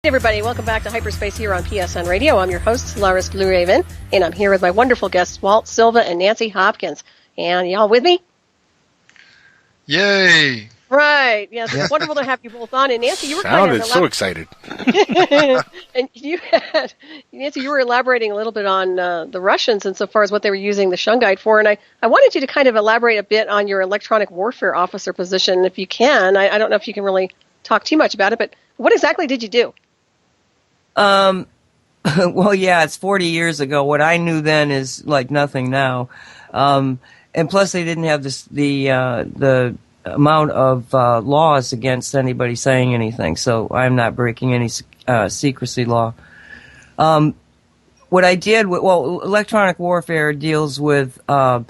Hey everybody, welcome back to Hyperspace here on PSN Radio. I'm your host, Solaris BlueRaven, and I'm here with my wonderful guests, Walt Silva and Nancy Hopkins. And y'all with me? Yay! Right, yes, it's wonderful to have you both on. And Nancy, you were sounded so excited. And Nancy, you were elaborating a little bit on the Russians insofar as what they were using the shungite for. And I wanted you to kind of elaborate a bit on your electronic warfare officer position, if you can. I don't know if you can really talk too much about it, but what exactly did you do? Well, yeah, it's 40 years ago. What I knew then is like nothing now. And plus they didn't have the amount of, laws against anybody saying anything. So I'm not breaking any, secrecy law. What I did, electronic warfare deals with, the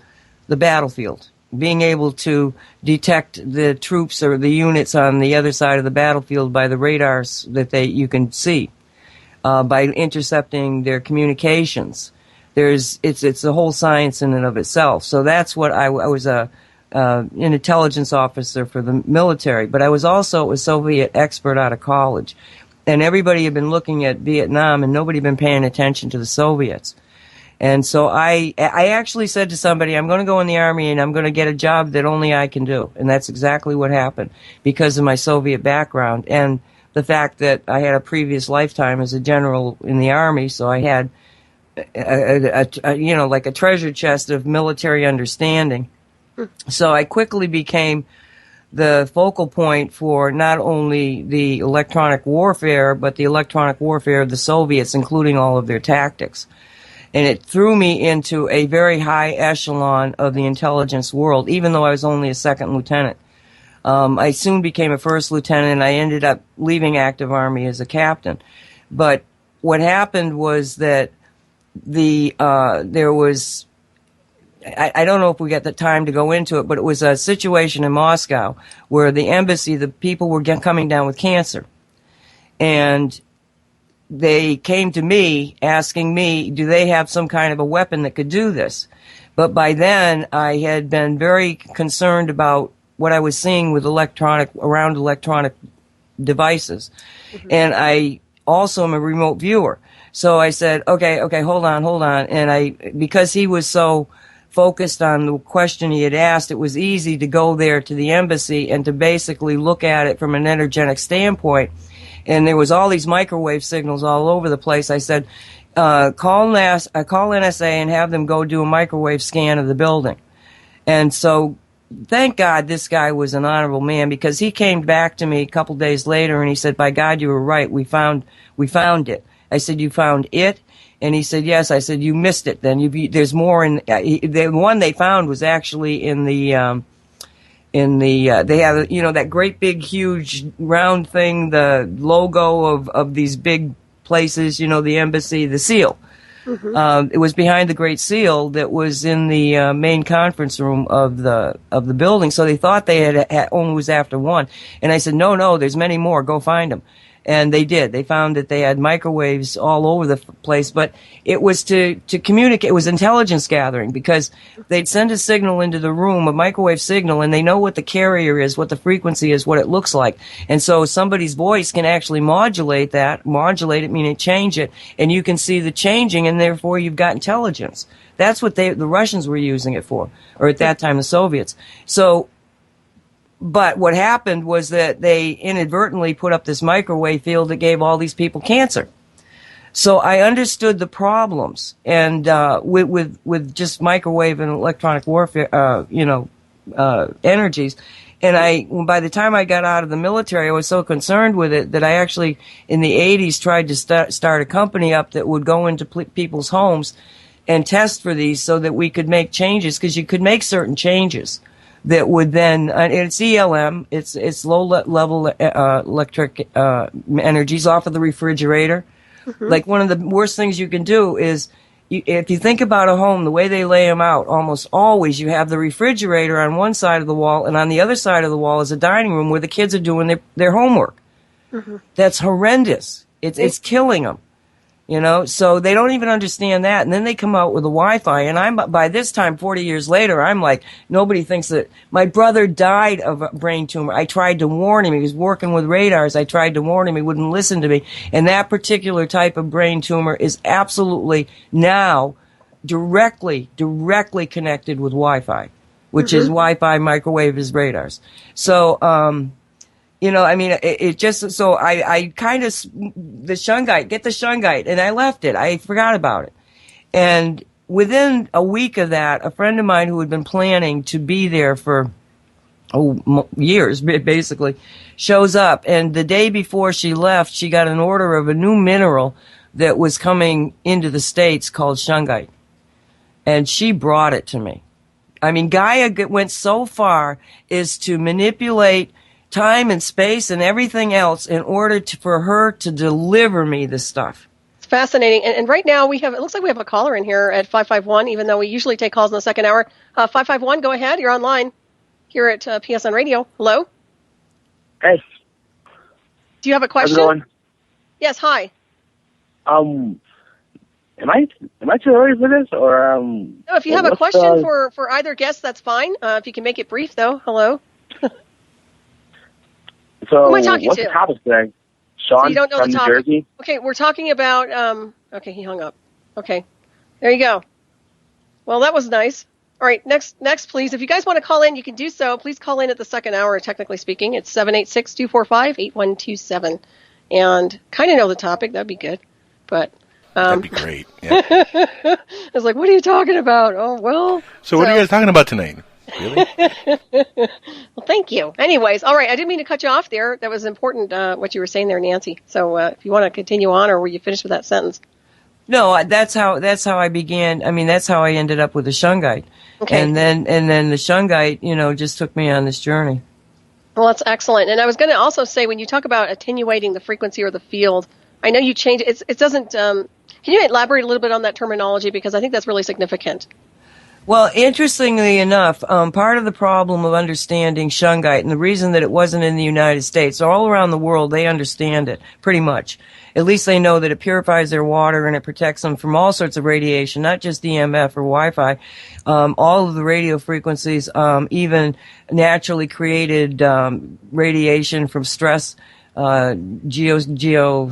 battlefield. Being able to detect the troops or the units on the other side of the battlefield by the radars that you can see. By intercepting their communications. It's a whole science in and of itself. So that's what I was an intelligence officer for the military, but I was also a Soviet expert out of college. And everybody had been looking at Vietnam and nobody had been paying attention to the Soviets. And so I actually said to somebody, I'm going to go in the army and I'm going to get a job that only I can do. And that's exactly what happened because of my Soviet background. And the fact that I had a previous lifetime as a general in the army, so I had like a treasure chest of military understanding. So I quickly became the focal point for not only the electronic warfare, but the electronic warfare of the Soviets, including all of their tactics. And it threw me into a very high echelon of the intelligence world, even though I was only a second lieutenant. I soon became a first lieutenant, and I ended up leaving active army as a captain. But what happened was that there was, I don't know if we got the time to go into it, but it was a situation in Moscow where the embassy, the people were coming down with cancer. And they came to me asking me, do they have some kind of a weapon that could do this? But by then, I had been very concerned about what I was seeing with electronic devices. Mm-hmm. And I also am a remote viewer. So I said, okay, hold on. And because he was so focused on the question he had asked, it was easy to go there to the embassy and to basically look at it from an energetic standpoint. And there was all these microwave signals all over the place. I said, call NSA and have them go do a microwave scan of the building. And so thank God this guy was an honorable man because he came back to me a couple days later and he said, by God, you were right. We found it. I said, you found it? And he said, yes. I said, you missed it then. There's more in, the one they found was actually they have, that great big huge round thing, the logo of these big places, the embassy, the seal. Mm-hmm. It was behind the Great Seal that was in the main conference room of the building. So they thought they had only was after one. And I said, no, there's many more. Go find them. And they did. They found that they had microwaves all over the place. But it was to communicate. It was intelligence gathering because they'd send a signal into the room, a microwave signal, and they know what the carrier is, what the frequency is, what it looks like. And so somebody's voice can actually modulate it, meaning change it, and you can see the changing, and therefore you've got intelligence. That's what the Russians were using it for, or at that time the Soviets. So, but what happened was that they inadvertently put up this microwave field that gave all these people cancer. So I understood the problems, and with just microwave and electronic warfare, energies. And by the time I got out of the military, I was so concerned with it that I actually, in the 80s, tried to start a company up that would go into people's homes and test for these so that we could make changes, because you could make certain changes that would then, and it's ELM, it's low level electric energies off of the refrigerator. Mm-hmm. Like one of the worst things you can do is, if you think about a home, the way they lay them out, almost always you have the refrigerator on one side of the wall, and on the other side of the wall is a dining room where the kids are doing their homework. Mm-hmm. That's horrendous. It's killing them. So they don't even understand that. And then they come out with the Wi-Fi. And by this time, 40 years later, I'm like, nobody thinks that my brother died of a brain tumor. I tried to warn him. He was working with radars. I tried to warn him. He wouldn't listen to me. And that particular type of brain tumor is absolutely now directly connected with Wi-Fi, which is Wi-Fi, microwave is radars. So, it just, so I kind of, get the shungite, and I left it. I forgot about it. And within a week of that, a friend of mine who had been planning to be there for, years, basically, shows up. And the day before she left, she got an order of a new mineral that was coming into the States called shungite. And she brought it to me. I mean, Gaia went so far as to manipulate time and space and everything else in order for her to deliver me the stuff. It's fascinating. And right now it looks like we have a caller in here at 551, even though we usually take calls in the second hour. 551, go ahead. You're online here at PSN Radio. Hello? Hey. Do you have a question? How's it going? Yes, hi. Am I too early for this, or No, if you have a question for either guest, that's fine. If you can make it brief, though. Hello. So, who am I talking what's to? the topic today? Sean so you don't know from the New topic. Jersey? Okay, we're talking about, okay, he hung up. Okay, there you go. Well, that was nice. All right, next, please. If you guys want to call in, you can do so. Please call in at the second hour, technically speaking. It's 786-245-8127. And kind of know the topic. That'd be good. But that'd be great. Yeah. I was like, what are you talking about? Oh, well. So what are you guys talking about tonight? Really? Well, thank you. Anyways, all right. I didn't mean to cut you off there. That was important, what you were saying there, Nancy. So if you want to continue on, or were you finished with that sentence? No, that's how I began. I mean, that's how I ended up with the shungite. Okay. And then the shungite, just took me on this journey. Well, that's excellent. And I was going to also say, when you talk about attenuating the frequency or the field, I know you change it. It doesn't. Can you elaborate a little bit on that terminology, because I think that's really significant. Well, interestingly enough, part of the problem of understanding shungite, and the reason that it wasn't in the United States, all around the world, they understand it pretty much. At least they know that it purifies their water and it protects them from all sorts of radiation, not just EMF or Wi-Fi. All of the radio frequencies, even naturally created radiation from stress, geo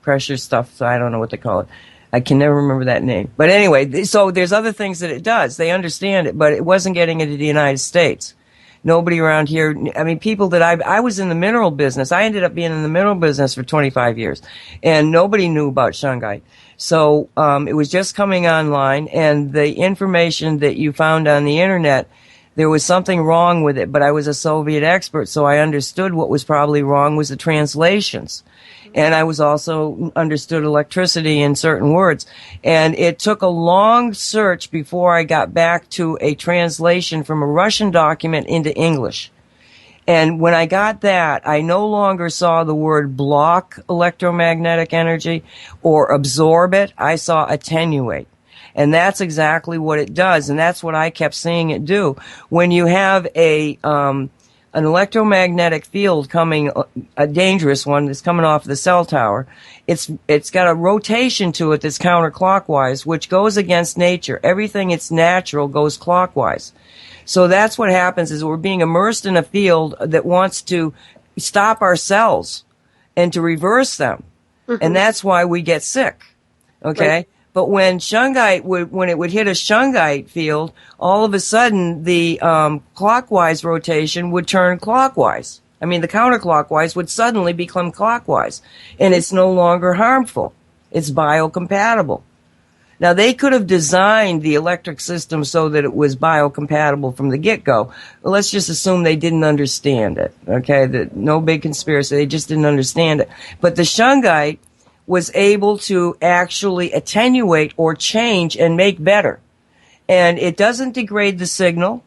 pressure stuff. So I don't know what they call it. I can never remember that name. But anyway, so there's other things that it does. They understand it, but it wasn't getting into the United States. Nobody around here, I mean, people that I was in the mineral business. I ended up being in the mineral business for 25 years, and nobody knew about shungite. So it was just coming online, and the information that you found on the internet, there was something wrong with it, but I was a Soviet expert, so I understood what was probably wrong was the translations. And I was also understood electricity in certain words. And it took a long search before I got back to a translation from a Russian document into English. And when I got that, I no longer saw the word block electromagnetic energy or absorb it. I saw attenuate. And that's exactly what it does. And that's what I kept seeing it do. When you have an electromagnetic field coming, a dangerous one that's coming off the cell tower, it's got a rotation to it that's counterclockwise, which goes against nature. Everything that's natural goes clockwise. So that's what happens, is we're being immersed in a field that wants to stop our cells and to reverse them. Mm-hmm. And that's why we get sick. Okay? Right. But when when it would hit a shungite field, all of a sudden the clockwise rotation would turn clockwise. I mean, the counterclockwise would suddenly become clockwise, and it's no longer harmful. It's biocompatible. Now, they could have designed the electric system so that it was biocompatible from the get-go. Well, let's just assume they didn't understand it. Okay, no big conspiracy. They just didn't understand it. But the shungite was able to actually attenuate or change and make better. And it doesn't degrade the signal.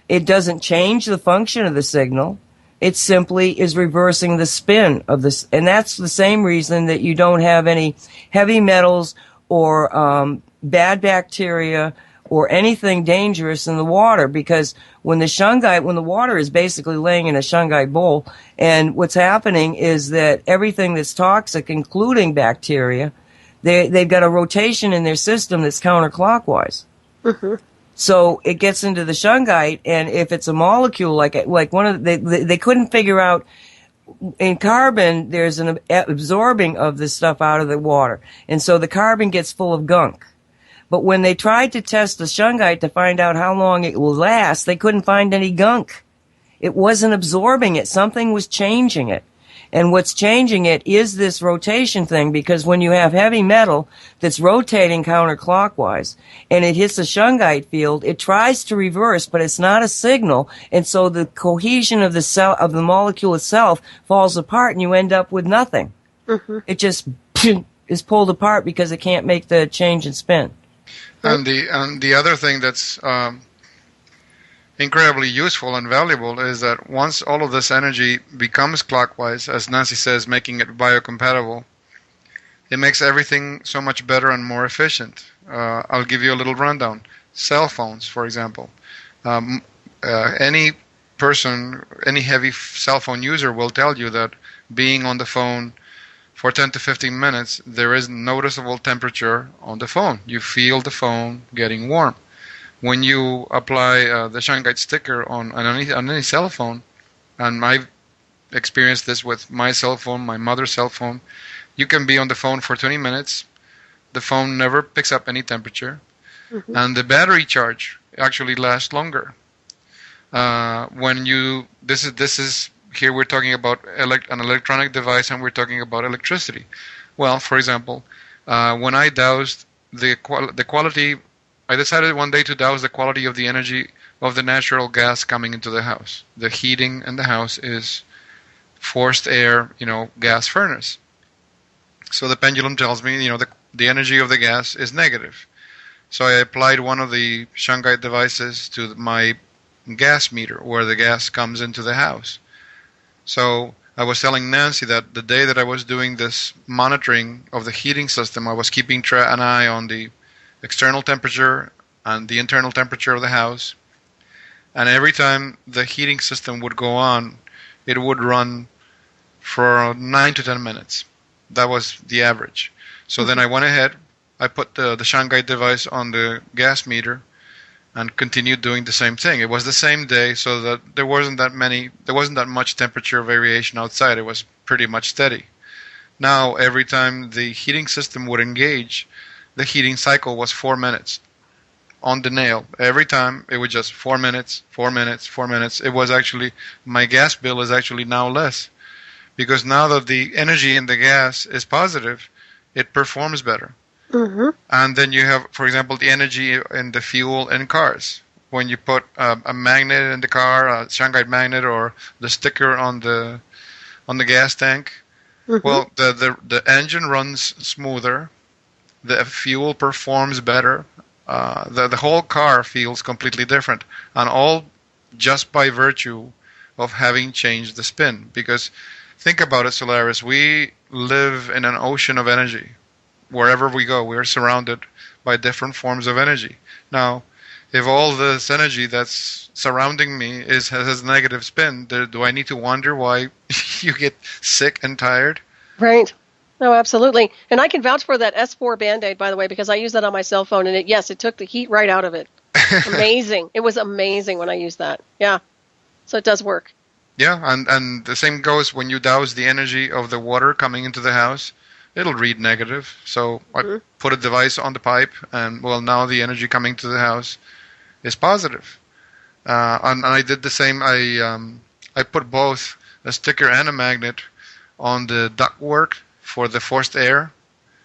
It doesn't change the function of the signal. It simply is reversing the spin of this. And that's the same reason that you don't have any heavy metals or bad bacteria or anything dangerous in the water, because when the water is basically laying in a shungite bowl, and what's happening is that everything that's toxic, including bacteria, they've got a rotation in their system that's counterclockwise. So it gets into the shungite, and if it's a molecule like one of they couldn't figure out. In carbon, there's an absorbing of this stuff out of the water, and so the carbon gets full of gunk. But when they tried to test the shungite to find out how long it will last, they couldn't find any gunk. It wasn't absorbing it. Something was changing it. And what's changing it is this rotation thing, because when you have heavy metal that's rotating counterclockwise and it hits a shungite field, it tries to reverse, but it's not a signal. And so the cohesion of the cell, of the molecule itself, falls apart and you end up with nothing. It just is pulled apart because it can't make the change in spin. And the other thing that's incredibly useful and valuable is that once all of this energy becomes clockwise, as Nancy says, making it biocompatible, it makes everything so much better and more efficient. I'll give you a little rundown. Cell phones, for example. Any person, any heavy cell phone user will tell you that being on the phone for 10 to 15 minutes, there is noticeable temperature on the phone. You feel the phone getting warm. When you apply the shungite sticker on any cell phone, and I've experienced this with my cell phone, my mother's cell phone, you can be on the phone for 20 minutes. The phone never picks up any temperature, and the battery charge actually lasts longer. This is here we're talking about an electronic device, and we're talking about electricity. Well, for example, when I doused the quality. I decided one day to douse the quality of the energy of the natural gas coming into the house. The heating in the house is forced air, gas furnace. So the pendulum tells me, the energy of the gas is negative. So I applied one of the shungite devices to my gas meter where the gas comes into the house. So I was telling Nancy that the day that I was doing this monitoring of the heating system, I was keeping an eye on the external temperature and the internal temperature of the house. And every time the heating system would go on, it would run for 9 to 10 minutes. That was the average. So then I went ahead, I put the shungite device on the gas meter and continued doing the same thing. It was the same day, so that there wasn't that much temperature variation outside. It was pretty much steady. Now, every time the heating system would engage, the heating cycle was 4 minutes on the nail. Every time it was just 4 minutes, 4 minutes, 4 minutes. It was actually, my gas bill is actually now less, because now that the energy in the gas is positive, it performs better. And then you have, for example, the energy in the fuel in cars. When you put a magnet in the car, a shungite magnet, or the sticker on the gas tank, well, the engine runs smoother. The fuel performs better. The whole car feels completely different, and all just by virtue of having changed the spin. Because think about it, Solaris, we live in an ocean of energy. Wherever we go, we are surrounded by different forms of energy. Now, if all this energy that's surrounding me has a negative spin, do I need to wonder why you get sick and tired? Right. No, absolutely. And I can vouch for that S4 Band-Aid, by the way, because I use that on my cell phone, and it took the heat right out of it. Amazing. It was amazing when I used that. Yeah. So it does work. Yeah, and the same goes when you douse the energy of the water coming into the house. It'll read negative. So I put a device on the pipe, and, well, now the energy coming to the house is positive. And I did the same. I put both a sticker and a magnet on the ductwork for the forced air,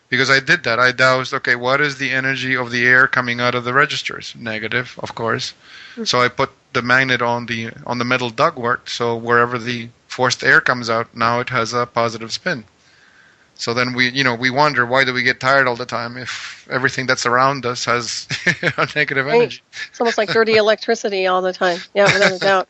because I did that. I doused, okay, what is the energy of the air coming out of the registers? Negative, of course. So I put the magnet on the metal ductwork, so wherever the forced air comes out, now it has a positive spin. So then we wonder, why do we get tired all the time if everything that's around us has a negative energy? It's almost like dirty electricity all the time. Yeah, without a doubt.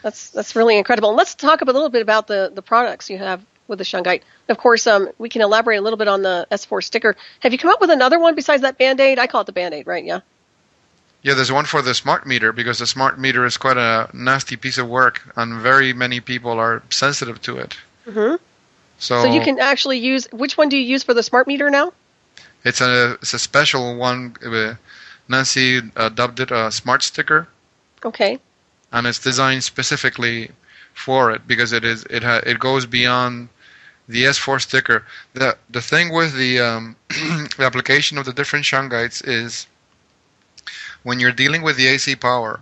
That's really incredible. And let's talk a little bit about the products you have with the shungite. Of course, we can elaborate a little bit on the S4 sticker. Have you come up with another one besides that Band-Aid? I call it the Band-Aid, right? Yeah. Yeah, there's one for the smart meter, because the smart meter is quite a nasty piece of work, and very many people are sensitive to it. So you can actually use, which one do you use for the smart meter now? It's a special one. Nancy dubbed it a smart sticker, Okay. and it's designed specifically for it because it goes beyond the S4 sticker. The thing with the application of the different shungites is when you're dealing with the AC power,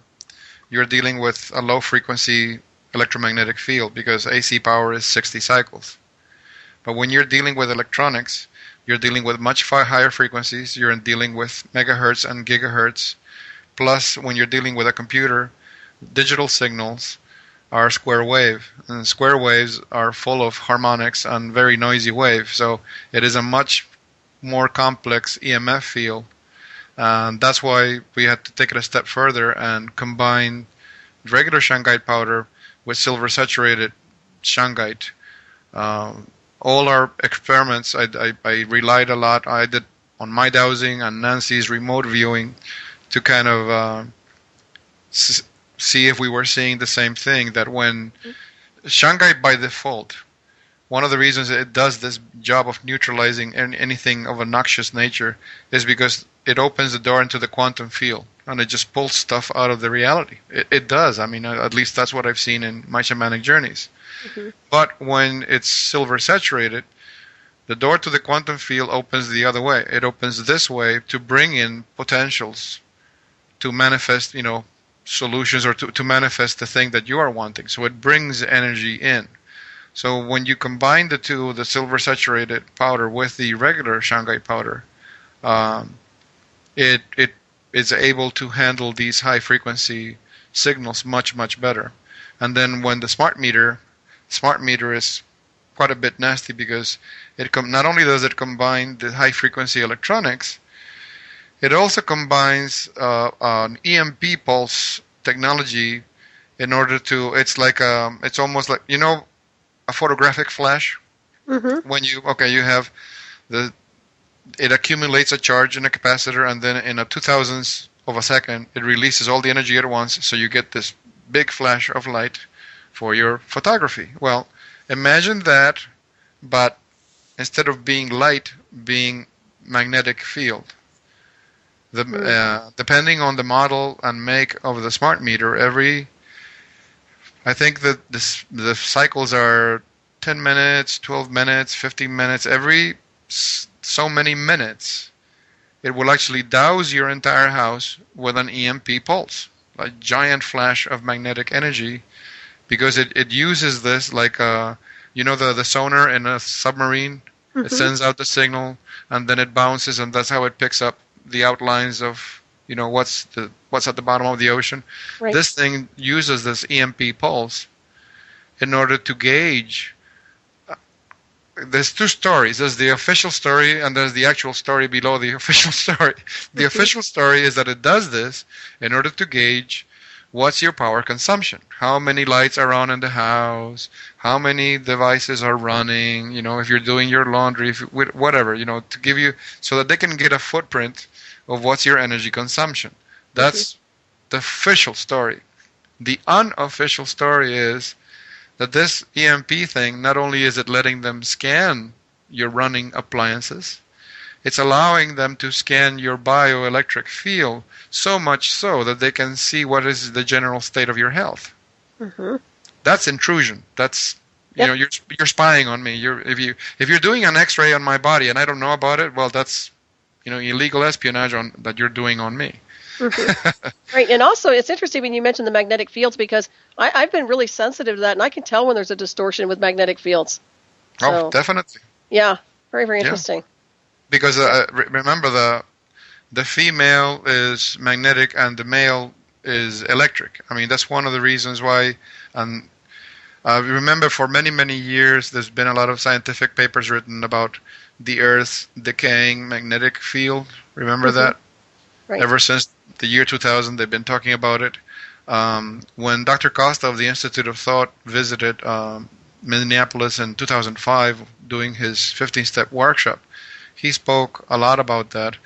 you're dealing with a low frequency electromagnetic field because AC power is 60 cycles. But when you're dealing with electronics, you're dealing with much higher frequencies. You're dealing with megahertz and gigahertz. Plus, when you're dealing with a computer, digital signals are square wave, and square waves are full of harmonics and very noisy waves. So it is a much more complex EMF field. And that's why we had to take it a step further and combine regular shungite powder with silver saturated shungite. All our experiments, I relied a lot. I did on my dowsing and Nancy's remote viewing to kind of see if we were seeing the same thing. That when shungite by default, one of the reasons it does this job of neutralizing anything of a noxious nature is because it opens the door into the quantum field and it just pulls stuff out of the reality. It does. I mean, at least that's what I've seen in my shamanic journeys. Mm-hmm. But when it's silver saturated, the door to the quantum field opens the other way. It opens this way to bring in potentials to manifest, solutions or to manifest the thing that you are wanting. So it brings energy in. So when you combine the two, the silver saturated powder with the regular shungite powder, it is able to handle these high frequency signals much better. And then when the smart meter is quite a bit nasty because not only does it combine the high frequency electronics, it also combines an EMP pulse technology in order to. It's almost like a photographic flash. Mm-hmm. When you have it accumulates a charge in a capacitor, and then in a 2,000th of a second, it releases all the energy at once, so you get this big flash of light for your photography. Well, imagine that, but instead of being light, being magnetic field. Depending on the model and make of the smart meter, I think that the cycles are 10 minutes, 12 minutes, 15 minutes. Every so many minutes, it will actually douse your entire house with an EMP pulse, a giant flash of magnetic energy, because it uses this like the sonar in a submarine. Mm-hmm. It sends out the signal and then it bounces, and that's how it picks up the outlines of what's at the bottom of the ocean. Right. This thing uses this EMP pulse in order to gauge. There's two stories. There's the official story and there's the actual story below the official story. The official story is that it does this in order to gauge what's your power consumption. How many lights are on in the house? How many devices are running? If you're doing your laundry, whatever, to give you, so that they can get a footprint of what's your energy consumption. That's the official story. The unofficial story is that this EMP thing, not only is it letting them scan your running appliances, it's allowing them to scan your bioelectric field, so much so that they can see what is the general state of your health. Mm-hmm. That's intrusion. That's you're spying on me. If you're doing an X-ray on my body and I don't know about it, well, that's illegal espionage that you're doing on me. Mm-hmm. Right, and also it's interesting when you mentioned the magnetic fields, because I've been really sensitive to that, and I can tell when there's a distortion with magnetic fields. Oh, definitely. Yeah, very interesting. Because remember, the female is magnetic and the male is electric. I mean, that's one of the reasons why. And remember, for many years, there's been a lot of scientific papers written about the Earth's decaying magnetic field. Remember that? Right. Ever since the year 2000, they've been talking about it. When Dr. Costa of the Institute of Thought visited Minneapolis in 2005 doing his 15-step workshop, he spoke a lot about that.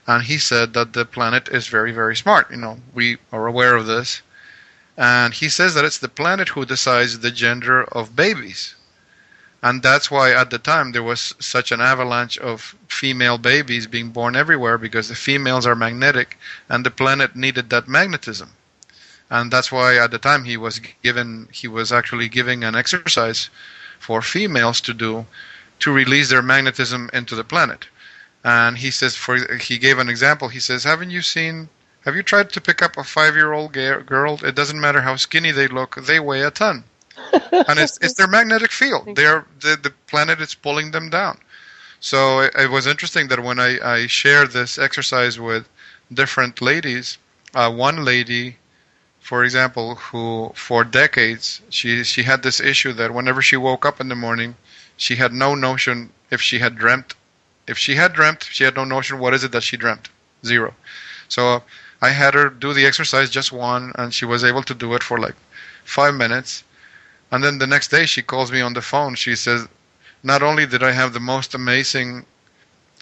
And he said that the planet is very smart. We are aware of this. And he says that it's the planet who decides the gender of babies. And that's why at the time there was such an avalanche of female babies being born everywhere, because the females are magnetic and the planet needed that magnetism. And that's why at the time he was actually giving an exercise for females to do to release their magnetism into the planet. And he says, he gave an example. He says, have you tried to pick up a 5-year-old girl? It doesn't matter how skinny they look, they weigh a ton. And it's their magnetic field. The planet is pulling them down. So it was interesting that when I shared this exercise with different ladies, one lady, for example, who for decades, she had this issue that whenever she woke up in the morning, she had no notion if she had dreamt. If she had dreamt, she had no notion what is it that she dreamt. Zero. So I had her do the exercise, just one, and she was able to do it for like 5 minutes. And then the next day she calls me on the phone. She says, not only did I have the most amazing,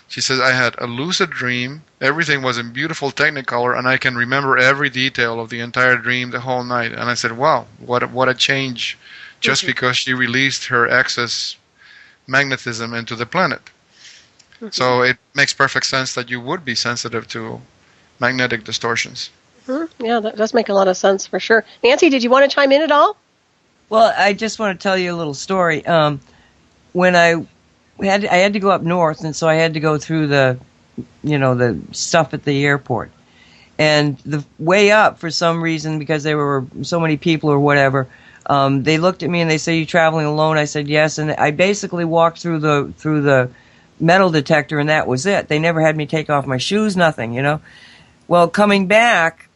she says, I had a lucid dream. Everything was in beautiful Technicolor, and I can remember every detail of the entire dream the whole night. And I said, wow, what a change, just because she released her excess magnetism into the planet. So it makes perfect sense that you would be sensitive to magnetic distortions. Yeah, that does make a lot of sense for sure. Nancy, did you want to chime in at all? Well, I just want to tell you a little story. When I had to go up north, and so I had to go through the stuff at the airport. And the way up, for some reason, because there were so many people or whatever, they looked at me and they said, "You traveling alone?" I said, "Yes." And I basically walked through the metal detector, and that was it. They never had me take off my shoes, nothing, Well, coming back,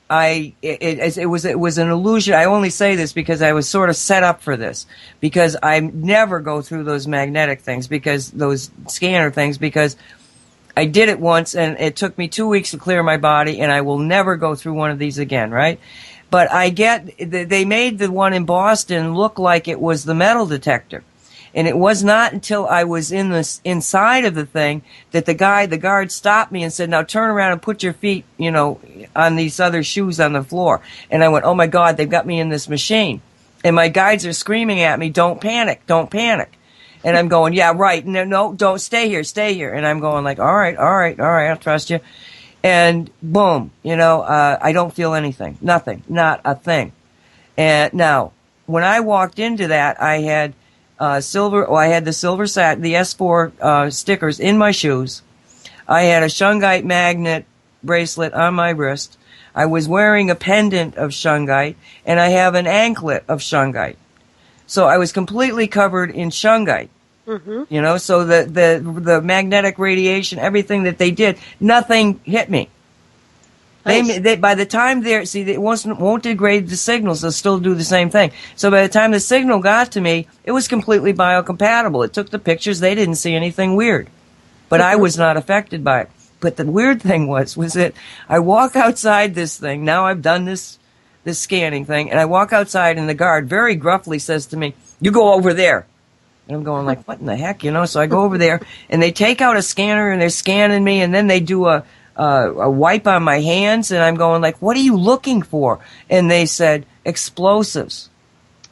it was an illusion. I only say this because I was sort of set up for this, because I never go through those magnetic things, those scanner things, because I did it once and it took me 2 weeks to clear my body, and I will never go through one of these again, right? But they made the one in Boston look like it was the metal detector. And it was not until I was inside of the thing that the guard stopped me and said, "Now turn around and put your feet, on these other shoes on the floor." And I went, "Oh my God, they've got me in this machine." And my guides are screaming at me, "Don't panic, don't panic." And I'm going, "Yeah, right. No, don't stay here. And I'm going like, all right, I'll trust you. And boom, I don't feel anything, nothing, not a thing. And now, when I walked into that, I had I had the silver the S4 stickers in my shoes. I had a shungite magnet bracelet on my wrist. I was wearing a pendant of shungite, and I have an anklet of shungite. So I was completely covered in shungite. So the magnetic radiation, everything that they did, nothing hit me. Nice. They by the time it won't degrade the signals. They'll still do the same thing. So by the time the signal got to me, it was completely biocompatible. It took the pictures. They didn't see anything weird, but I was not affected by it. But the weird thing was that I walk outside this thing. Now I've done this scanning thing, and I walk outside, and the guard very gruffly says to me, "You go over there." And I'm going like, "What in the heck?" So I go over there, and they take out a scanner, and they're scanning me, and then they do a wipe on my hands, and I'm going like, "What are you looking for?" And they said, "Explosives."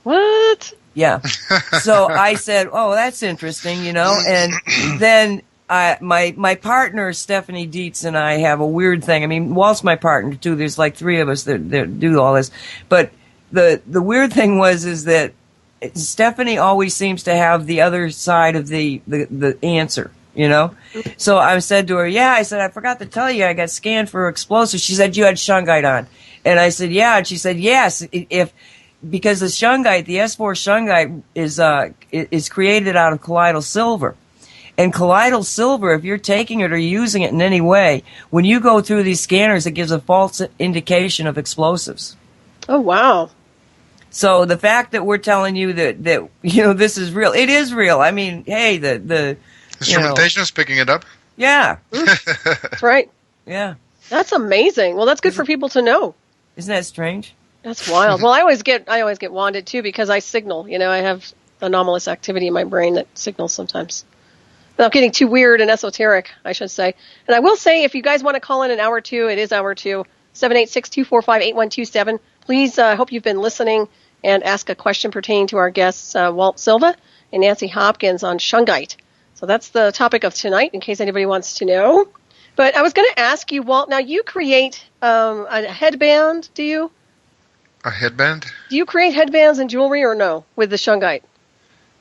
What? Yeah. So I said, "Oh, that's interesting," and then my partner, Stephanie Dietz, and I have a weird thing. I mean, Walt's my partner too. There's like 3 of us that do all this. But the weird thing is that Stephanie always seems to have the other side of the answer. So I said to her, "Yeah," I said, "I forgot to tell you, I got scanned for explosives." She said, "You had shungite on." And I said, "Yeah." And she said, "Yes, because the shungite, the S4 shungite is created out of colloidal silver. And colloidal silver, if you're taking it or using it in any way, when you go through these scanners, it gives a false indication of explosives." Oh, wow. So the fact that we're telling you that this is real, it is real. I mean, hey, the instrumentation is picking it up. Yeah. That's right. Yeah. That's amazing. Well, that's good for people to know. Isn't that strange? That's wild. Well, I always get wanded too, because I signal. I have anomalous activity in my brain that signals sometimes. Without getting too weird and esoteric, I should say. And I will say, if you guys want to call in an hour 2, it is hour 2, 786-245-8127. Please, I hope you've been listening and ask a question pertaining to our guest, Walt Silva. and Nancy Hopkins on shungite. So that's the topic of tonight, in case anybody wants to know. But I was going to ask you, Walt, now you create a headband, do you? A headband? Do you create headbands and jewelry or no with the shungite?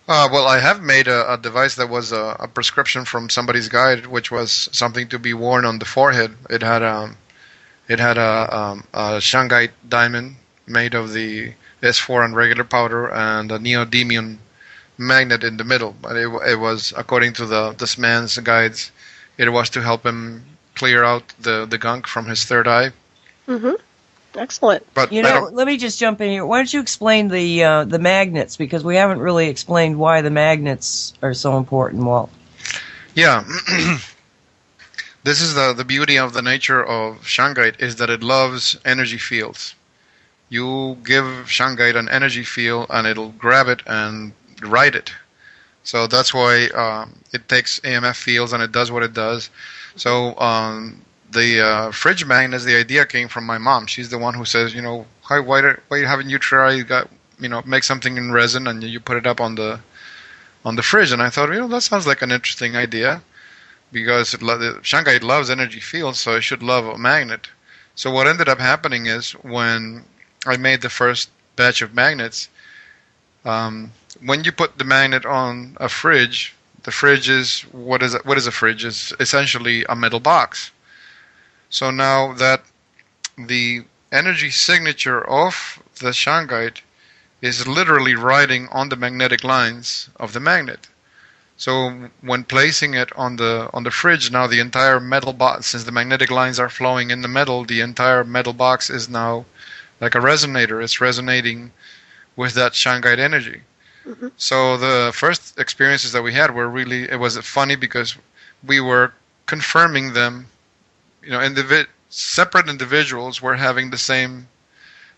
Well, I have made a device that was a prescription from somebody's guide, which was something to be worn on the forehead. It had a shungite diamond made of the S4 and regular powder and a neodymium magnet in the middle. But it was, according to this man's guides, it was to help him clear out the gunk from his third eye. Mm-hmm. Excellent. But let me just jump in here. Why don't you explain the magnets, because we haven't really explained why the magnets are so important, Walt. Yeah. This is the beauty of the nature of shungite, is that it loves energy fields. You give shungite an energy field and it'll grab it and ride it. So that's why it takes AMF fields and it does what it does. So the fridge magnets, the idea came from my mom. She's the one who says, why haven't you tried, make something in resin and you put it up on the fridge? And I thought, that sounds like an interesting idea, because the shungite loves energy fields, so it should love a magnet. So what ended up happening is, when I made the first batch of magnets, when you put the magnet on a fridge, the fridge is, what is a fridge? It's essentially a metal box. So now that the energy signature of the shungite is literally riding on the magnetic lines of the magnet. So when placing it on the fridge, now the entire metal box, since the magnetic lines are flowing in the metal, the entire metal box is now like a resonator. It's resonating with that shungite energy. Mm-hmm. So the first experiences that we had were really, it was funny because we were confirming them. Separate individuals were having the same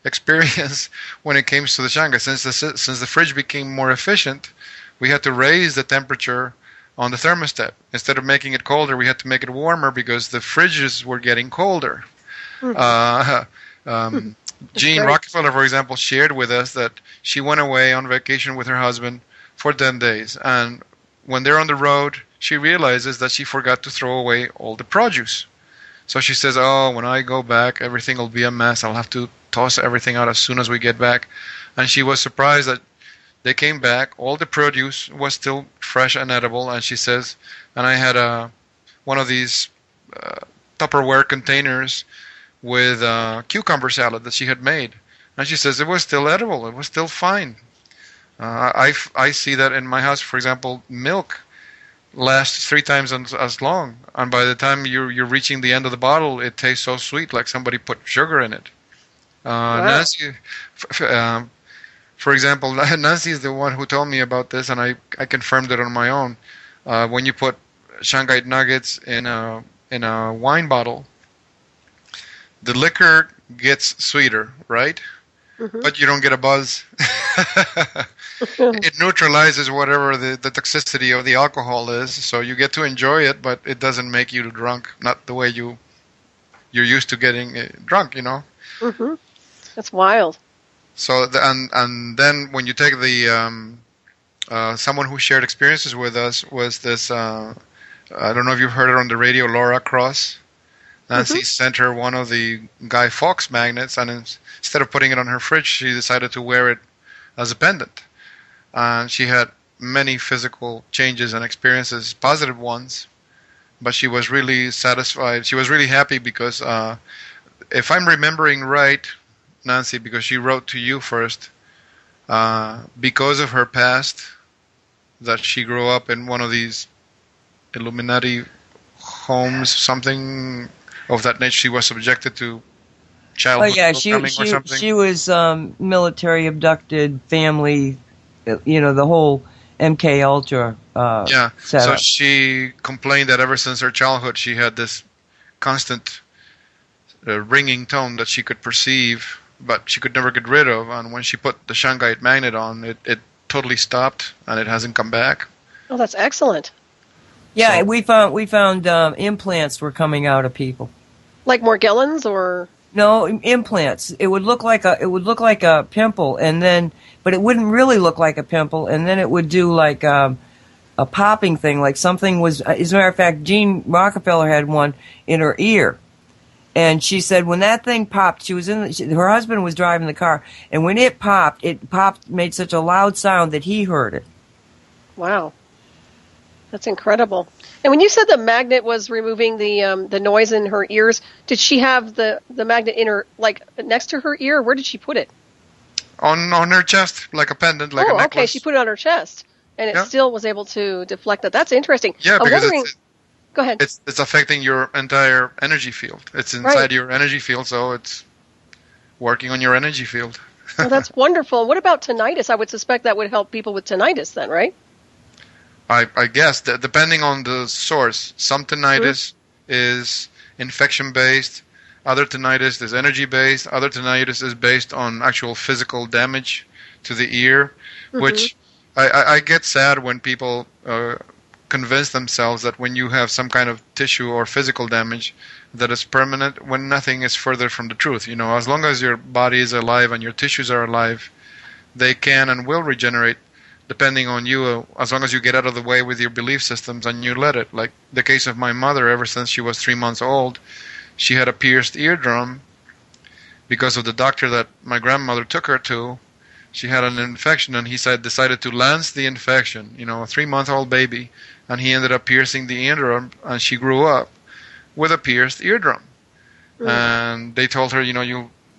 experience when it came to the shungite. Since the fridge became more efficient, we had to raise the temperature on the thermostat. Instead of making it colder, we had to make it warmer because the fridges were getting colder. Mm-hmm. Jean Rockefeller, for example, shared with us that she went away on vacation with her husband for 10 days. And when they're on the road, she realizes that she forgot to throw away all the produce. So she says, when I go back, everything will be a mess. I'll have to toss everything out as soon as we get back. And she was surprised that they came back. All the produce was still fresh and edible. And she says, and I had one of these Tupperware containers with cucumber salad that she had made. And she says it was still edible. It was still fine. I see that in my house. For example, milk lasts 3 times as long, and by the time you're reaching the end of the bottle, it tastes so sweet, like somebody put sugar in it. Wow. Nancy, for example, Nancy is the one who told me about this, and I confirmed it on my own. When you put shungite nuggets in a wine bottle, the liquor gets sweeter, right? Mm-hmm. But you don't get a buzz. It neutralizes whatever the toxicity of the alcohol is, so you get to enjoy it, but it doesn't make you drunk, not the way you're used to getting drunk, Mm-hmm. That's wild. So and then when you take the someone who shared experiences with us was this I don't know if you've heard it on the radio, Laura Cross. Nancy sent her one of the Guy Fawkes magnets, and instead of putting it on her fridge, she decided to wear it as a pendant. And she had many physical changes and experiences, positive ones, but she was really satisfied. She was really happy because, if I'm remembering right, Nancy, because she wrote to you first, because of her past, that she grew up in one of these Illuminati homes, something of that nature. She was subjected to childhood programming or something. She was military abducted family, the whole MK Ultra setup. So she complained that ever since her childhood she had this constant ringing tone that she could perceive, but she could never get rid of. And when she put the shungite magnet on, it totally stopped, and it hasn't come back. Oh, that's excellent. Yeah, we found implants were coming out of people. Like Morgellons, or? No, implants. It would look like a pimple, but it wouldn't really look like a pimple, and then it would do like a popping thing, like something was. As a matter of fact, Jean Rockefeller had one in her ear, and she said when that thing popped, her husband was driving the car, and when it popped, made such a loud sound that he heard it. Wow. That's incredible. And when you said the magnet was removing the noise in her ears, did she have the magnet in her, like, next to her ear? Where did she put it? On her chest, like a pendant, like a necklace. Okay. She put it on her chest, and it still was able to deflect that. That's interesting. Yeah, because go ahead. It's affecting your entire energy field. It's inside your energy field, so it's working on your energy field. Well, that's wonderful. What about tinnitus? I would suspect that would help people with tinnitus then, right? I guess that depending on the source, some tinnitus is infection-based, other tinnitus is energy-based, other tinnitus is based on actual physical damage to the ear, which I get sad when people convince themselves that when you have some kind of tissue or physical damage that is permanent, when nothing is further from the truth. You know, as long as your body is alive and your tissues are alive, they can and will regenerate. Depending on you, as long as you get out of the way with your belief systems and you let it. Like the case of my mother, ever since she was 3 months old, she had a pierced eardrum because of the doctor that my grandmother took her to. She had an infection, and he decided to lance the infection, a 3-month-old baby, and he ended up piercing the eardrum, and she grew up with a pierced eardrum. And they told her,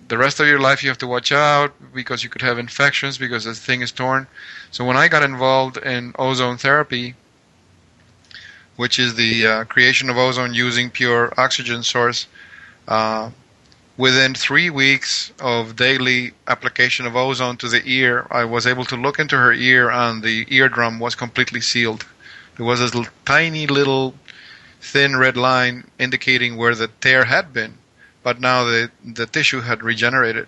the rest of your life you have to watch out because you could have infections because this thing is torn. So when I got involved in ozone therapy, which is the creation of ozone using pure oxygen source, within 3 weeks of daily application of ozone to the ear, I was able to look into her ear, and the eardrum was completely sealed. There was this tiny little thin red line indicating where the tear had been, but now the tissue had regenerated.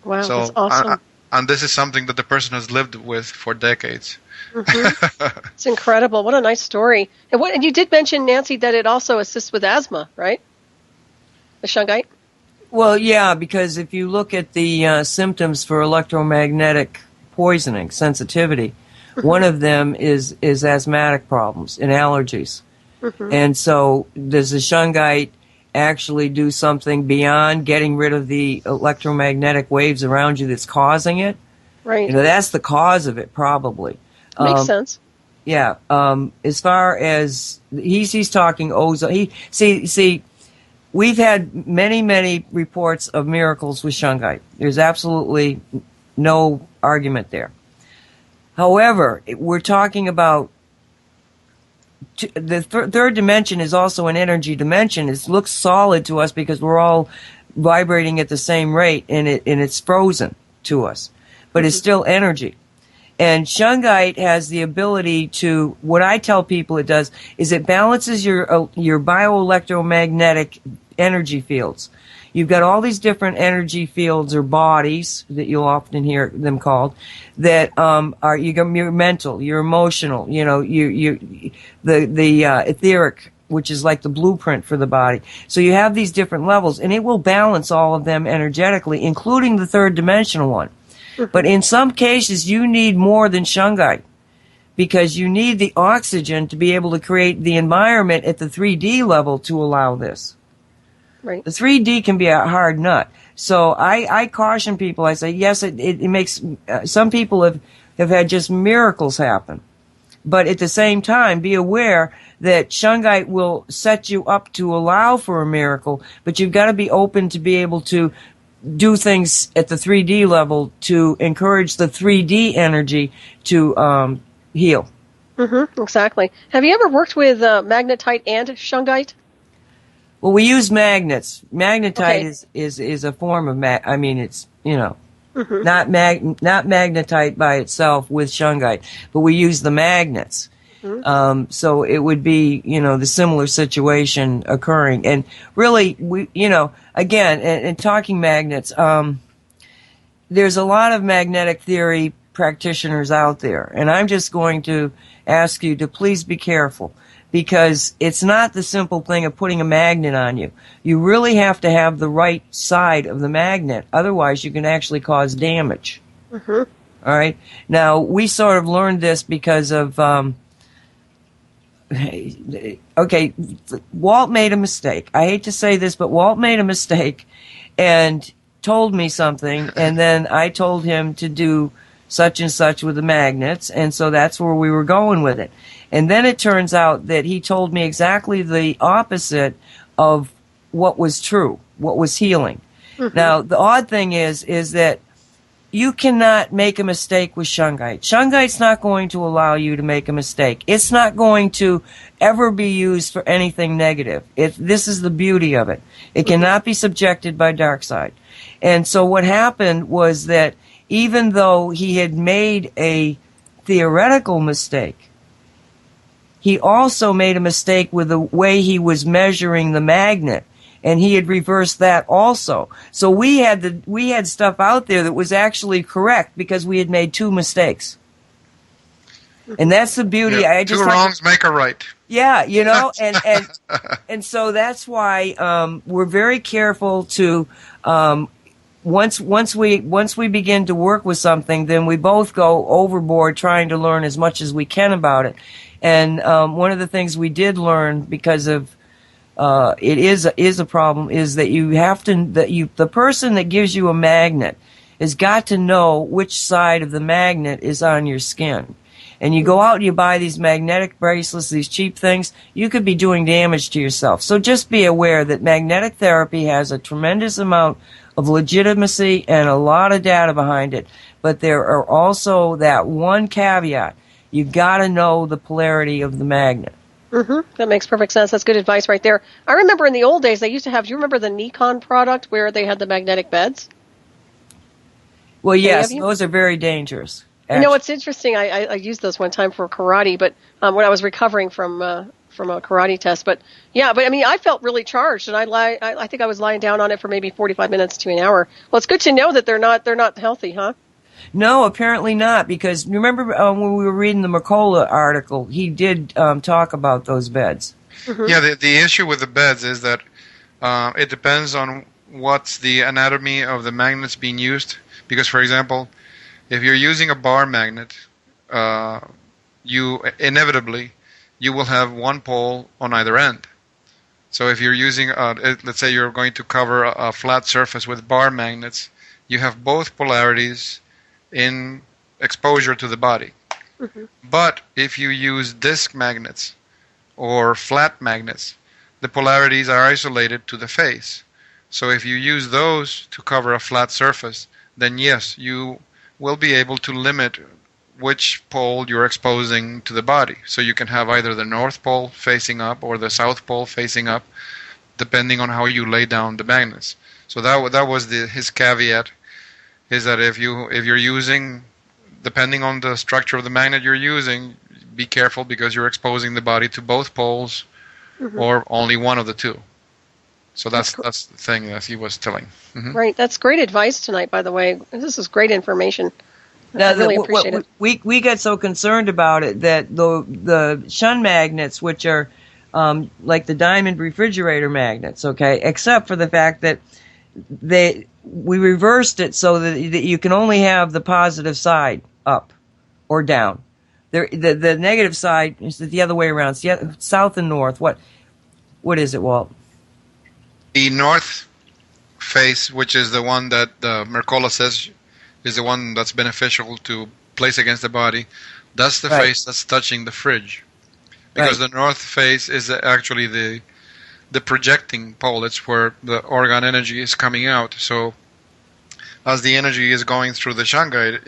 Wow, so, that's awesome. And this is something that the person has lived with for decades. It's incredible. What a nice story. And you did mention, Nancy, that it also assists with asthma, right? The shungite? Well, yeah, because if you look at the symptoms for electromagnetic poisoning, sensitivity, one of them is asthmatic problems and allergies. And so does the shungite actually do something beyond getting rid of the electromagnetic waves around you that's causing it? Right. That's the cause of it, probably. Makes sense. Yeah. As far as he's talking ozone, see, we've had many reports of miracles with shungite. There's absolutely no argument there. However, we're talking about the third dimension is also an energy dimension. It looks solid to us because we're all vibrating at the same rate, and it's frozen to us, but it's still energy. And shungite has the ability to, what I tell people it does, is it balances your bioelectromagnetic energy fields. You've got all these different energy fields or bodies that you'll often hear them called that are your mental, your emotional, the etheric, which is like the blueprint for the body. So you have these different levels, and it will balance all of them energetically, including the third dimensional one. But in some cases, you need more than shungite because you need the oxygen to be able to create the environment at the 3D level to allow this. Right. The 3D can be a hard nut. So I caution people. I say, yes, it makes, some people have had just miracles happen. But at the same time, be aware that shungite will set you up to allow for a miracle, but you've got to be open to be able to do things at the 3D level to encourage the 3D energy to heal. Exactly. Have you ever worked with magnetite and shungite? Well, we use magnets. Magnetite is a form of it's not magnetite by itself with shungite, but we use the magnets. So it would be the similar situation occurring. And really, we again, and talking magnets, there's a lot of magnetic theory practitioners out there, and I'm just going to ask you to please be careful, because it's not the simple thing of putting a magnet on you. You really have to have the right side of the magnet. Otherwise, you can actually cause damage. Mm-hmm. All right. Now, we sort of learned this because of, okay, Walt made a mistake. I hate to say this, but Walt made a mistake and told me something, and then I told him to do such and such with the magnets, and so that's where we were going with it. And then it turns out that he told me exactly the opposite of what was true, what was healing. Mm-hmm. Now, the odd thing is that you cannot make a mistake with shungite. Shungite's not going to allow you to make a mistake. It's not going to ever be used for anything negative. This is the beauty of it. It cannot be subjected by dark side. And so what happened was that even though he had made a theoretical mistake, he also made a mistake with the way he was measuring the magnet. And he had reversed that also. So we had stuff out there that was actually correct because we had made two mistakes. And that's the beauty. Yeah, I just two wrongs make a right. Yeah, you know, and so that's why we're very careful to once we begin to work with something, then we both go overboard trying to learn as much as we can about it. And one of the things we did learn because of it is a problem is that the person that gives you a magnet has got to know which side of the magnet is on your skin. And you go out and you buy these magnetic bracelets, these cheap things, you could be doing damage to yourself. So just be aware that magnetic therapy has a tremendous amount of legitimacy and a lot of data behind it. But there are also that one caveat. You got to know the polarity of the magnet. Mm-hmm. That makes perfect sense. That's good advice right there. I remember in the old days they used to have, do you remember the Nikon product where they had the magnetic beds? Well, yes, those are very dangerous. You know, it's interesting. I used those one time for karate, but when I was recovering from a karate test. But yeah, I mean, I felt really charged, and I think I was lying down on it for maybe 45 minutes to an hour. Well, it's good to know that they're not healthy, huh? No, apparently not, because remember when we were reading the Mercola article, he did talk about those beds. Mm-hmm. Yeah, the issue with the beds is that it depends on what's the anatomy of the magnets being used. Because, for example, if you're using a bar magnet, you inevitably will have one pole on either end. So if you're using, let's say you're going to cover a flat surface with bar magnets, you have both polarities in exposure to the body. Mm-hmm. But if you use disc magnets or flat magnets, the polarities are isolated to the face. So if you use those to cover a flat surface, then yes, you will be able to limit which pole you're exposing to the body. So you can have either the North Pole facing up or the South Pole facing up, depending on how you lay down the magnets. So that was his caveat, is that if you're using, depending on the structure of the magnet you're using, be careful because you're exposing the body to both poles, mm-hmm. or only one of the two. So that's the thing that he was telling. Mm-hmm. Right. That's great advice tonight, by the way. This is great information. Now, I really appreciate it. We get so concerned about it that the shun magnets, which are like the diamond refrigerator magnets, okay, except for the fact that we reversed it so that you can only have the positive side up or down. The negative side is the other way around. It's south and north. What is it, Walt? The north face, which is the one that Mercola says is the one that's beneficial to place against the body, that's the face that's touching the fridge. Because the north face is actually the projecting pole. It's where the organ energy is coming out. So as the energy is going through the shungite,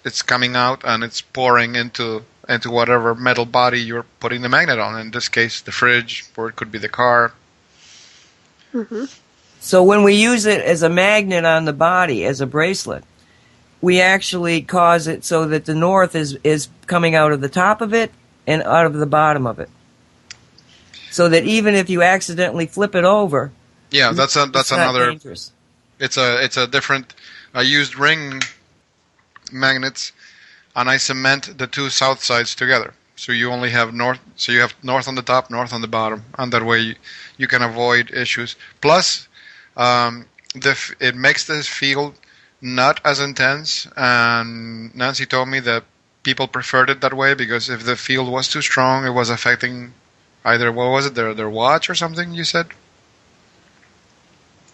it's coming out and it's pouring into whatever metal body you're putting the magnet on. In this case, the fridge, or it could be the car. Mm-hmm. So when we use it as a magnet on the body, as a bracelet, we actually cause it so that the north is coming out of the top of it and out of the bottom of it. So that even if you accidentally flip it over, yeah, that's another. Dangerous. It's a different. I used ring magnets, and I cement the two south sides together. So you only have north. So you have north on the top, north on the bottom, and that way you can avoid issues. Plus, it makes this field not as intense. And Nancy told me that people preferred it that way because if the field was too strong, it was affecting either, what was it, their watch or something. You said.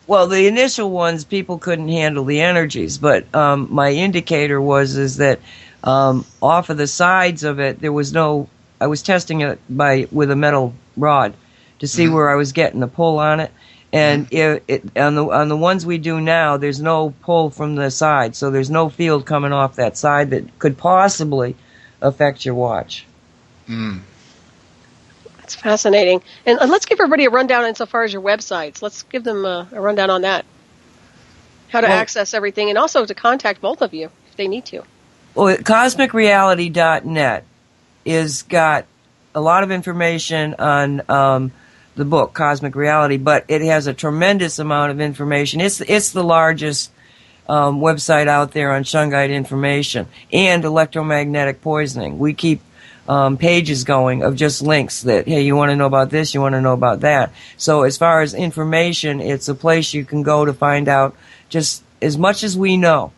Well, the initial ones, people couldn't handle the energies, but my indicator is that off of the sides of it, there was no. I was testing it with a metal rod to see where I was getting the pull on it, and on the ones we do now, there's no pull from the side, so there's no field coming off that side that could possibly affect your watch. Mm. That's fascinating. And let's give everybody a rundown insofar as your websites. Let's give them a rundown on that. How to access everything, and also to contact both of you if they need to. Well, CosmicReality.net is got a lot of information on the book, Cosmic Reality, but it has a tremendous amount of information. It's the largest website out there on shungite information and electromagnetic poisoning. We keep pages going of just links that, hey, you want to know about this, you want to know about that. So as far as information, it's a place you can go to find out just as much as we know.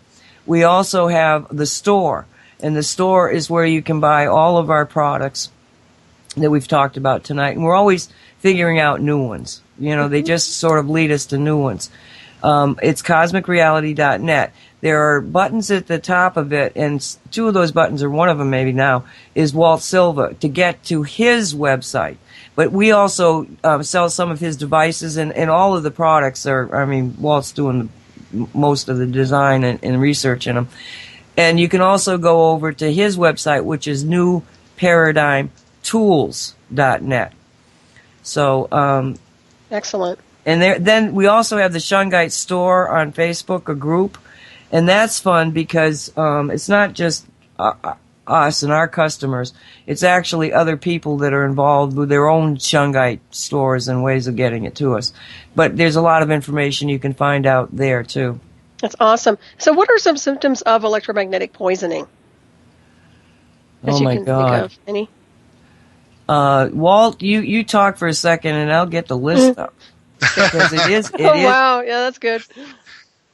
We also have the store, and the store is where you can buy all of our products that we've talked about tonight. And we're always figuring out new ones. You know, they just sort of lead us to new ones. It's CosmicReality.net. There are buttons at the top of it, and two of those buttons, or one of them maybe now, is Walt Silva to get to his website. But we also sell some of his devices, and all of the products are, I mean, Walt's doing most of the design and research in them. And you can also go over to his website, which is newparadigmtools.net. So, excellent. And then we also have the Shungite store on Facebook, a group, and that's fun because it's not just us and our customers. It's actually other people that are involved with their own shungite stores and ways of getting it to us. But there's a lot of information you can find out there too. That's awesome. So, what are some symptoms of electromagnetic poisoning? Oh my God! Think of any? Walt, you talk for a second, and I'll get the list up. Because it is. Wow, yeah, that's good.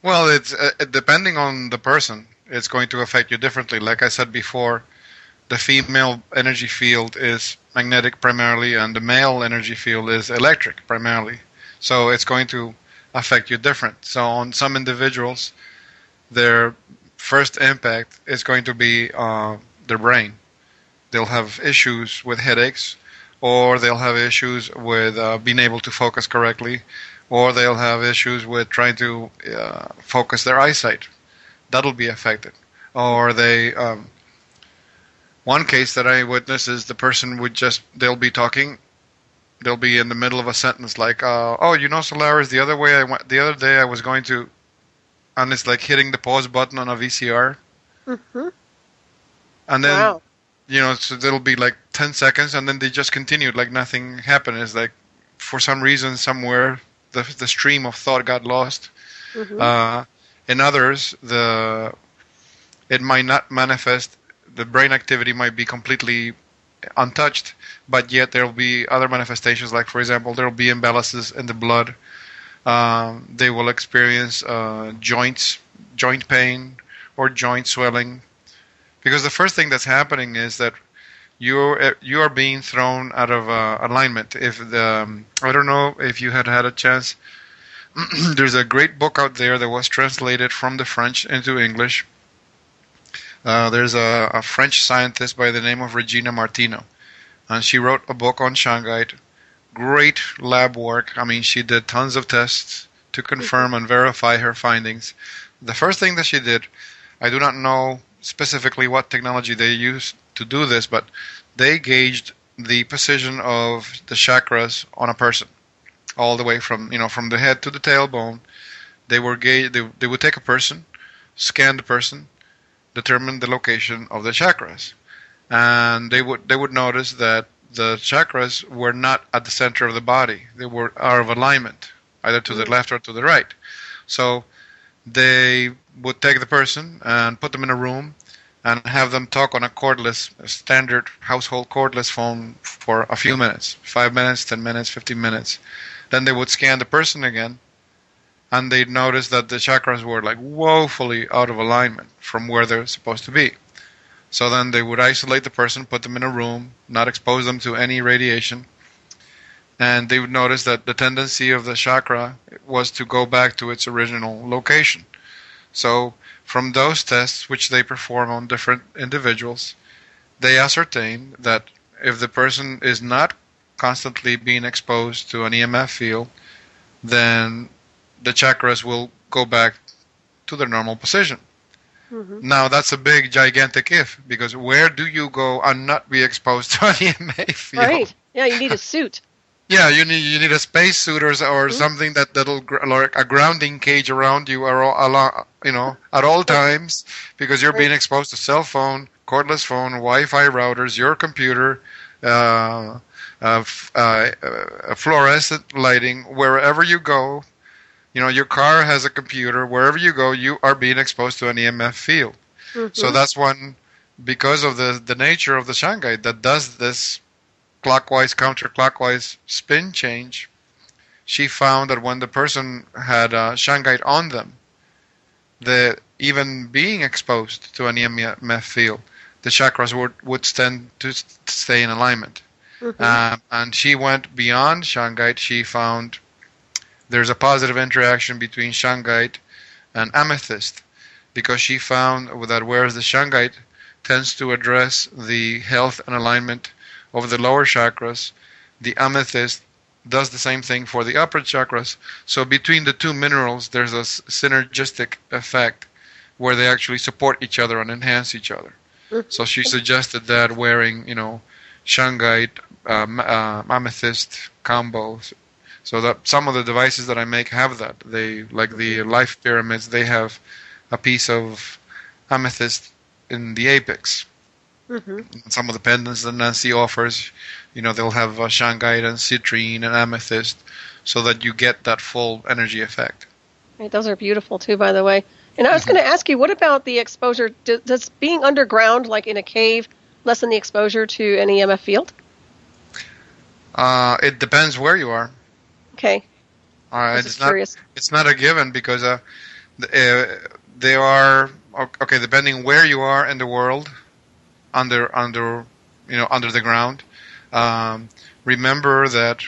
Well, it's depending on the person, it's going to affect you differently. Like I said before, the female energy field is magnetic primarily, and the male energy field is electric primarily. So it's going to affect you different. So on some individuals, their first impact is going to be their brain. They'll have issues with headaches, or they'll have issues with being able to focus correctly, or they'll have issues with trying to focus their eyesight. That'll be affected. Or they, one case that I witnessed is the person they'll be talking, they'll be in the middle of a sentence like, oh, you know, Solaris, the other day I was going to, and it's like hitting the pause button on a VCR. Mm-hmm. And then, wow. You know, so it'll be like 10 seconds, and then they just continued like nothing happened. It's like, for some reason, somewhere, the stream of thought got lost. Mm-hmm. In others, it might not manifest. The brain activity might be completely untouched, but yet there will be other manifestations. Like, for example, there will be imbalances in the blood. They will experience joint pain, or joint swelling. Because the first thing that's happening is that you are being thrown out of alignment. If I don't know if you had a chance. There's a great book out there that was translated from the French into English. There's a French scientist by the name of Regina Martino, and she wrote a book on shungite. Great lab work. I mean, she did tons of tests to confirm and verify her findings. The first thing that she did, I do not know specifically what technology they used to do this, but they gauged the position of the chakras on a person, all the way from the head to the tailbone. They would take a person, scan the person, determine the location of the chakras, and they would notice that the chakras were not at the center of the body. They were out of alignment, either to the left or to the right. So they would take the person and put them in a room, and have them talk on a cordless, standard household cordless phone for a few minutes, 5 minutes, 10 minutes, 15 minutes. Then they would scan the person again, and they'd notice that the chakras were like woefully out of alignment from where they're supposed to be. So then they would isolate the person, put them in a room, not expose them to any radiation, and they would notice that the tendency of the chakra was to go back to its original location. So from those tests, which they perform on different individuals, they ascertain that if the person is not constantly being exposed to an EMF field, then the chakras will go back to their normal position. Mm-hmm. Now, that's a big, gigantic if, because where do you go and not be exposed to an EMF field? Right. Yeah, you need a suit. Yeah, you need a space suit or something that'll like a grounding cage around you at all times, because you're being exposed to cell phone, cordless phone, Wi-Fi routers, your computer, fluorescent lighting. Wherever you go, your car has a computer. Wherever you go, you are being exposed to an EMF field. Mm-hmm. So that's one, because of the nature of the shungite that does this clockwise, counterclockwise spin change. She found that when the person had shungite on them, even being exposed to an EMF field, the chakras would tend to stay in alignment. Mm-hmm. And she went beyond shungite. She found there's a positive interaction between shungite and amethyst, because she found that whereas the shungite tends to address the health and alignment of the lower chakras, the amethyst does the same thing for the upper chakras. So between the two minerals, there's a synergistic effect where they actually support each other and enhance each other. Mm-hmm. So she suggested that wearing, shungite, amethyst combos. So that some of the devices that I make have that. They, like the life pyramids, they have a piece of amethyst in the apex. Mm-hmm. Some of the pendants that Nancy offers, they'll have shungite and citrine and amethyst, so that you get that full energy effect. Right, those are beautiful too, by the way. And I was going to ask you, what about the exposure? Does being underground, like in a cave, lessen the exposure to an EMF field? It depends where you are. Okay. It's not a given, because they are depending where you are in the world, under the ground. Remember that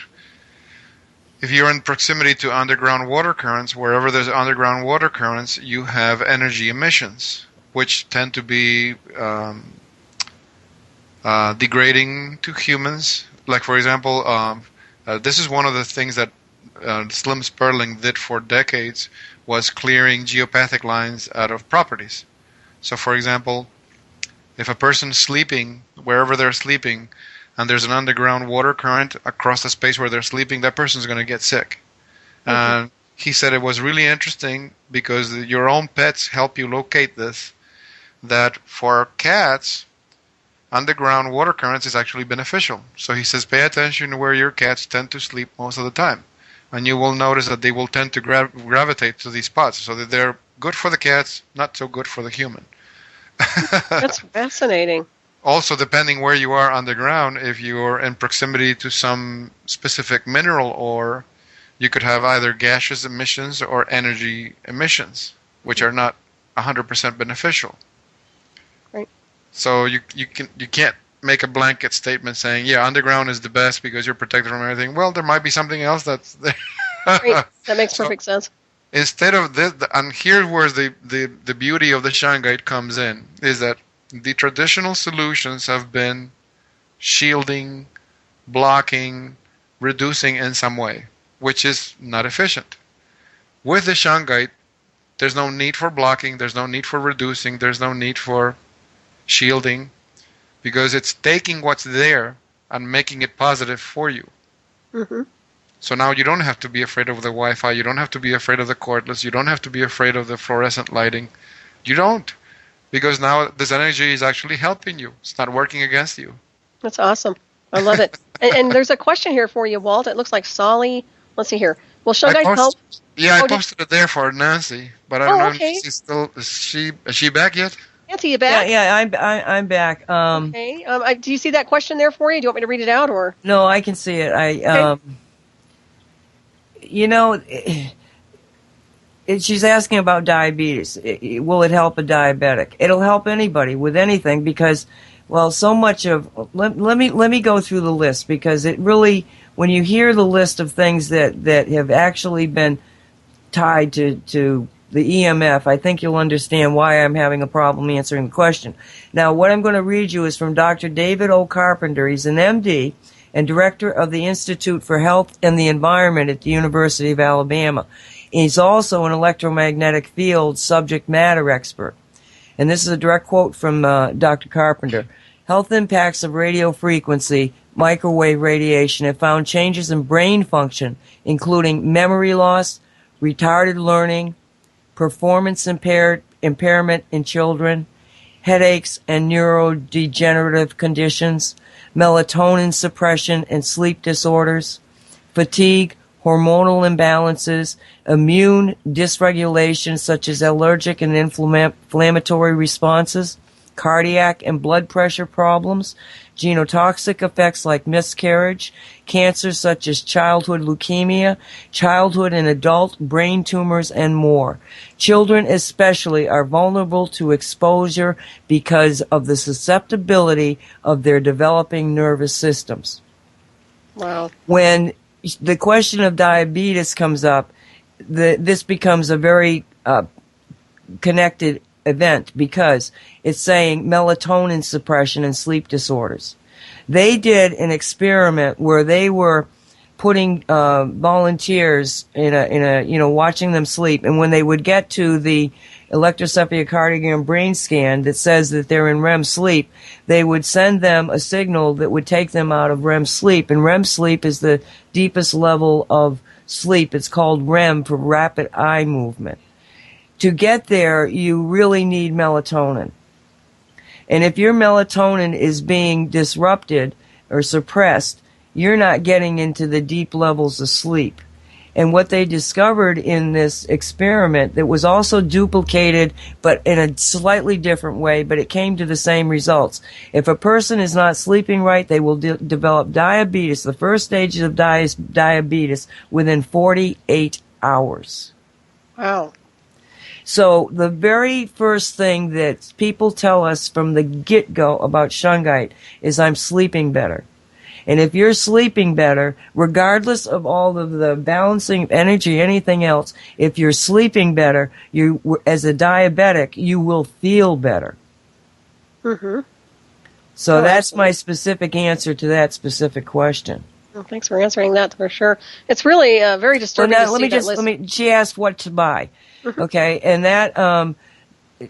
if you're in proximity to underground water currents, wherever there's underground water currents, you have energy emissions, which tend to be degrading to humans. Like, for example, this is one of the things that Slim Sperling did for decades, was clearing geopathic lines out of properties. So, for example, if a person's sleeping wherever they're sleeping, and there's an underground water current across the space where they're sleeping, that person's going to get sick. And he said it was really interesting, because your own pets help you locate this, that for cats, underground water currents is actually beneficial. So he says, pay attention to where your cats tend to sleep most of the time, and you will notice that they will tend to gravitate to these spots, so that they're good for the cats, not so good for the human. That's fascinating. Also, depending where you are underground, if you're in proximity to some specific mineral ore, you could have either gaseous emissions or energy emissions, which are not 100% beneficial. Right. So you can't make a blanket statement saying, yeah, underground is the best because you're protected from everything. Well, there might be something else that's there. Right. That makes perfect sense. Instead of this, and here's where the beauty of the shungite comes in, is that the traditional solutions have been shielding, blocking, reducing in some way, which is not efficient. With the shungite, there's no need for blocking, there's no need for reducing, there's no need for shielding, because it's taking what's there and making it positive for you. Mm-hmm. So now you don't have to be afraid of the Wi-Fi, you don't have to be afraid of the cordless, you don't have to be afraid of the fluorescent lighting. You don't. Because now this energy is actually helping you. It's not working against you. That's awesome. I love it. and there's a question here for you, Walt. It looks like Solly. Let's see here. Will shungite help? Yeah, I posted it there for Nancy, but I don't know if she's still. Is she back yet? Nancy, you back? Yeah, I'm back. Okay. Do you see that question there for you? Do you want me to read it out, or? No, I can see it. Okay. You know, she's asking about diabetes. Will it help a diabetic? It'll help anybody with anything because, well, so much of let me go through the list because it really, when you hear the list of things that have actually been tied to the EMF, I think you'll understand why I'm having a problem answering the question. Now, what I'm going to read you is from Dr. David O. Carpenter. He's an MD and director of the Institute for Health and the Environment at the University of Alabama. He's also an electromagnetic field subject matter expert. And this is a direct quote from Dr. Carpenter. Health impacts of radio frequency, microwave radiation have found changes in brain function, including memory loss, retarded learning, performance impairment in children, headaches and neurodegenerative conditions, melatonin suppression and sleep disorders, fatigue, hormonal imbalances, immune dysregulation such as allergic and inflammatory responses, cardiac and blood pressure problems, genotoxic effects like miscarriage, cancers such as childhood leukemia, childhood and adult brain tumors, and more. Children especially are vulnerable to exposure because of the susceptibility of their developing nervous systems. Wow. When the question of diabetes comes up, this becomes a very connected event because it's saying melatonin suppression and sleep disorders. They did an experiment where they were putting volunteers in a watching them sleep, and when they would get to the electroencephalogram brain scan that says that they're in REM sleep, they would send them a signal that would take them out of REM sleep, and REM sleep is the deepest level of sleep. It's called REM for rapid eye movement. To get there, you really need melatonin. And if your melatonin is being disrupted or suppressed, you're not getting into the deep levels of sleep. And what they discovered in this experiment that was also duplicated, but in a slightly different way, but it came to the same results. If a person is not sleeping right, they will develop diabetes, the first stages of diabetes, within 48 hours. Wow. So the very first thing that people tell us from the get-go about shungite is I'm sleeping better. And if you're sleeping better, regardless of all of the balancing of energy, anything else, if you're sleeping better, you, as a diabetic, you will feel better. Mm-hmm. So that's my specific answer to that specific question. Well, thanks for answering that for sure. It's really very disturbing to see that list. She asked what to buy. Okay, and that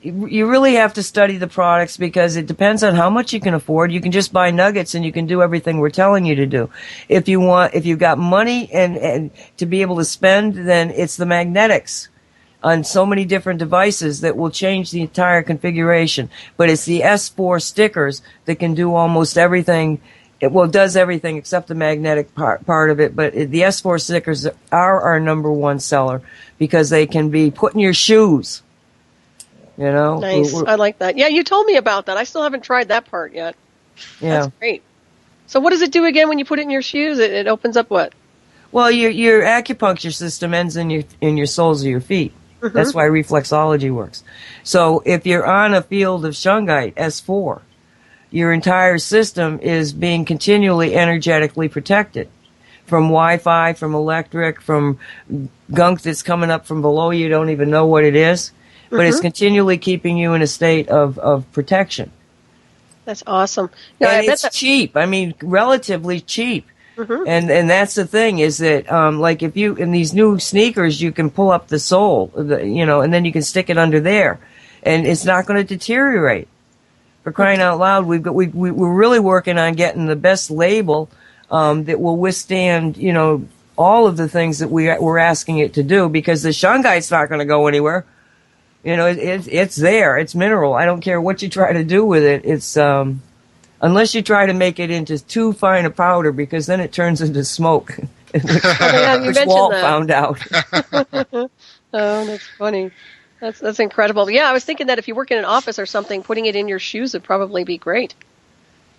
you really have to study the products because it depends on how much you can afford. You can just buy nuggets and you can do everything we're telling you to do. If you've got money and to be able to spend, then it's the magnetics on so many different devices that will change the entire configuration. But it's the S4 stickers that can do almost everything. It does everything except the magnetic part of it, but the S4 stickers are our number one seller because they can be put in your shoes. You know? Nice. I like that. Yeah, you told me about that. I still haven't tried that part yet. Yeah. That's great. So what does it do again when you put it in your shoes? It opens up what? Well, your acupuncture system ends in your soles of your feet. Mm-hmm. That's why reflexology works. So if you're on a field of shungite, S4, your entire system is being continually energetically protected from Wi-Fi, from electric, from gunk that's coming up from below you don't even know what it is, but it's continually keeping you in a state of protection. That's awesome. Yeah, and it's cheap. I mean, relatively cheap. Mm-hmm. And that's the thing is that, like if you, in these new sneakers, you can pull up the sole, and then you can stick it under there and it's not going to deteriorate. For crying out loud, we're really working on getting the best label that will withstand, all of the things that we're asking it to do because the shungite's not going to go anywhere. It's there. It's mineral. I don't care what you try to do with it. It's unless you try to make it into too fine a powder because then it turns into smoke, which Walt found out. Oh, that's funny. That's incredible. Yeah, I was thinking that if you work in an office or something, putting it in your shoes would probably be great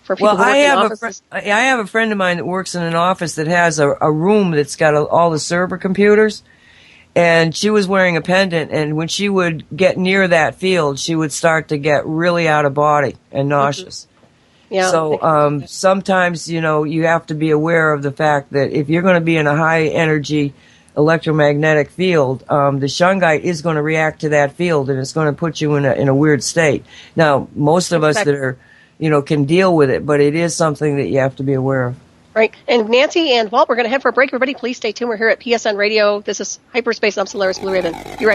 for people Well, who work in offices. I have a friend of mine that works in an office that has a room that's got all the server computers, and she was wearing a pendant, and when she would get near that field, she would start to get really out of body and nauseous. Yeah. So sometimes, you have to be aware of the fact that if you're going to be in a high energy electromagnetic field, the shungite is going to react to that field, and it's going to put you in a weird state. Now, most of us that are, can deal with it, but it is something that you have to be aware of. Right. And Nancy and Walt, we're going to head for a break. Everybody, please stay tuned. We're here at PSN Radio. This is Hyperspace. I'm Solaris BlueRaven. Be right